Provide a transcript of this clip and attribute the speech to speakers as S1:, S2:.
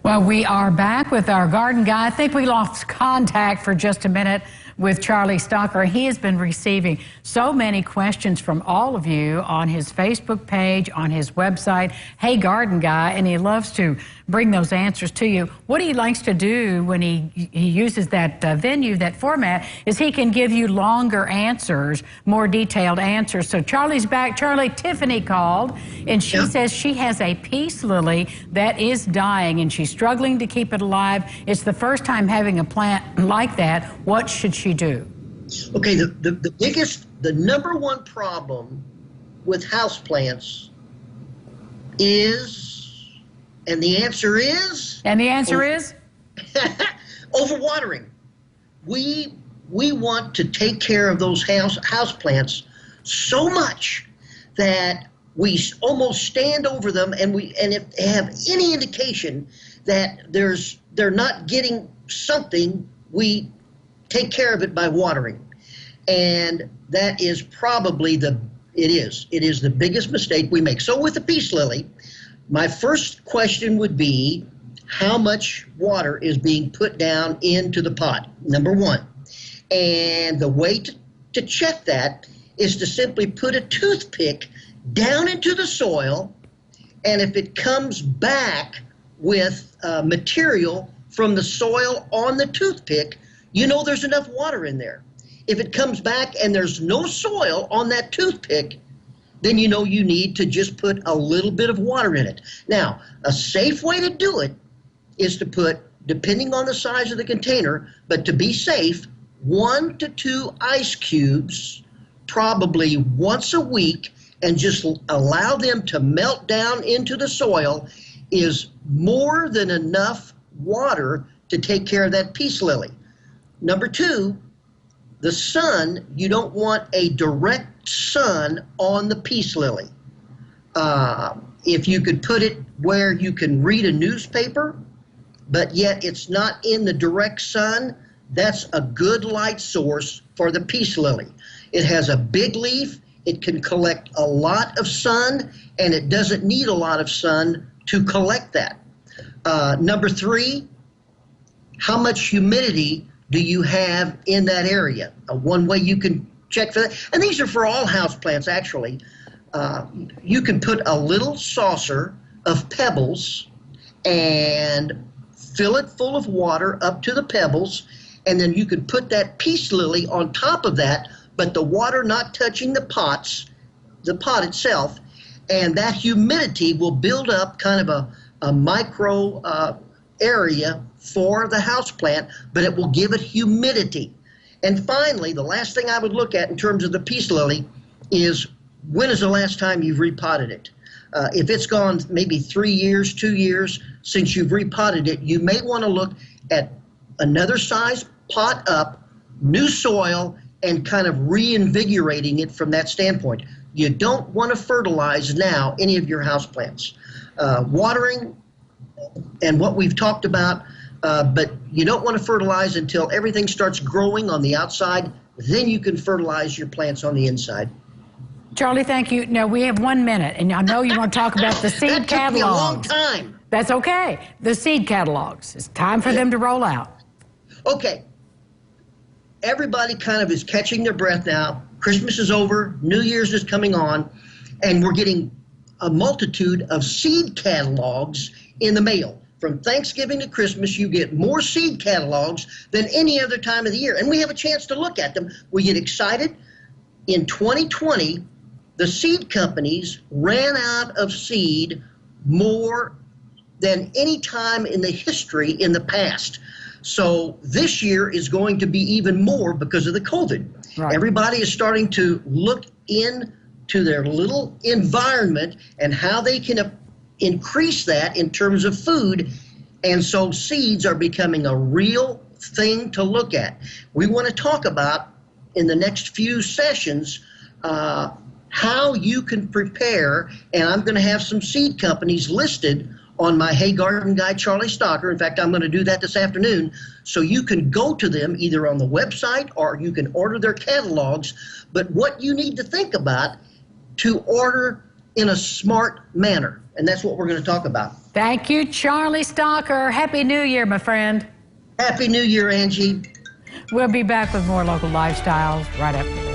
S1: Well, we are back with our garden guy. I think we lost contact for just a minute with Charlie Stocker. He has been receiving so many questions from all of you on his Facebook page, on his website, Hey Garden Guy, and he loves to bring those answers to you. What he likes to do when he uses that venue, that format, is he can give you longer answers, more detailed answers. So Charlie's back. Charlie, Tiffany called, and she says she has a peace lily that is dying, and she's struggling to keep it alive. It's the first time having a plant like that. What should she do?
S2: Okay, the number one problem with houseplants is, and the answer is?
S1: And the answer is?
S2: Overwatering. We want to take care of those houseplants so much that we almost stand over them, and if they have any indication that they're not getting something, we take care of it by watering. And that is probably it is the biggest mistake we make. So with the peace lily, my first question would be, how much water is being put down into the pot? Number one. And the way to check that is to simply put a toothpick down into the soil, and if it comes back with material from the soil on the toothpick, you know there's enough water in there. If it comes back and there's no soil on that toothpick, then you know you need to just put a little bit of water in it. Now, a safe way to do it is to put, depending on the size of the container, but to be safe, 1 to 2 ice cubes, probably once a week, and just allow them to melt down into the soil, is more than enough water to take care of that peace lily. Number two, the sun, you don't want a direct sun on the peace lily. If you could put it where you can read a newspaper, but yet it's not in the direct sun, that's a good light source for the peace lily. It has a big leaf, it can collect a lot of sun, and it doesn't need a lot of sun to collect that. Number three, how much humidity do you have in that area? One way you can check for that, and these are for all houseplants actually, you can put a little saucer of pebbles and fill it full of water up to the pebbles, and then you could put that peace lily on top of that, but the water not touching the pot itself, and that humidity will build up kind of a micro area for the houseplant, but it will give it humidity. And finally, the last thing I would look at in terms of the peace lily is, when is the last time you've repotted it? If it's gone maybe 3 years, 2 years since you've repotted it, you may want to look at another size pot up, new soil, and kind of reinvigorating it from that standpoint. You don't want to fertilize now any of your houseplants. Watering and what we've talked about, but you don't want to fertilize until everything starts growing on the outside. Then you can fertilize your plants on the inside.
S1: Charlie, thank you. Now, we have 1 minute, and I know you want to talk about the seed catalogs.
S2: That took me a long time.
S1: That's okay. The seed catalogs. It's time for them to roll out.
S2: Okay. Everybody kind of is catching their breath now. Christmas is over. New Year's is coming on. And we're getting a multitude of seed catalogs in the mail. From Thanksgiving to Christmas, you get more seed catalogs than any other time of the year. And we have a chance to look at them. We get excited. In 2020, the seed companies ran out of seed more than any time in the history in the past. So this year is going to be even more because of the COVID. Right. Everybody is starting to look into their little environment and how they can increase that in terms of food. And so seeds are becoming a real thing to look at. We want to talk about in the next few sessions how you can prepare, and I'm going to have some seed companies listed on my Hey Garden Guy Charlie Stocker. In fact, I'm going to do that this afternoon, so you can go to them either on the website or you can order their catalogs. But what you need to think about to order in a smart manner, and that's what we're going to talk about.
S1: Thank you, Charlie Stocker. Happy New Year, my friend.
S2: Happy New Year, Angie.
S1: We'll be back with more local lifestyles right after this.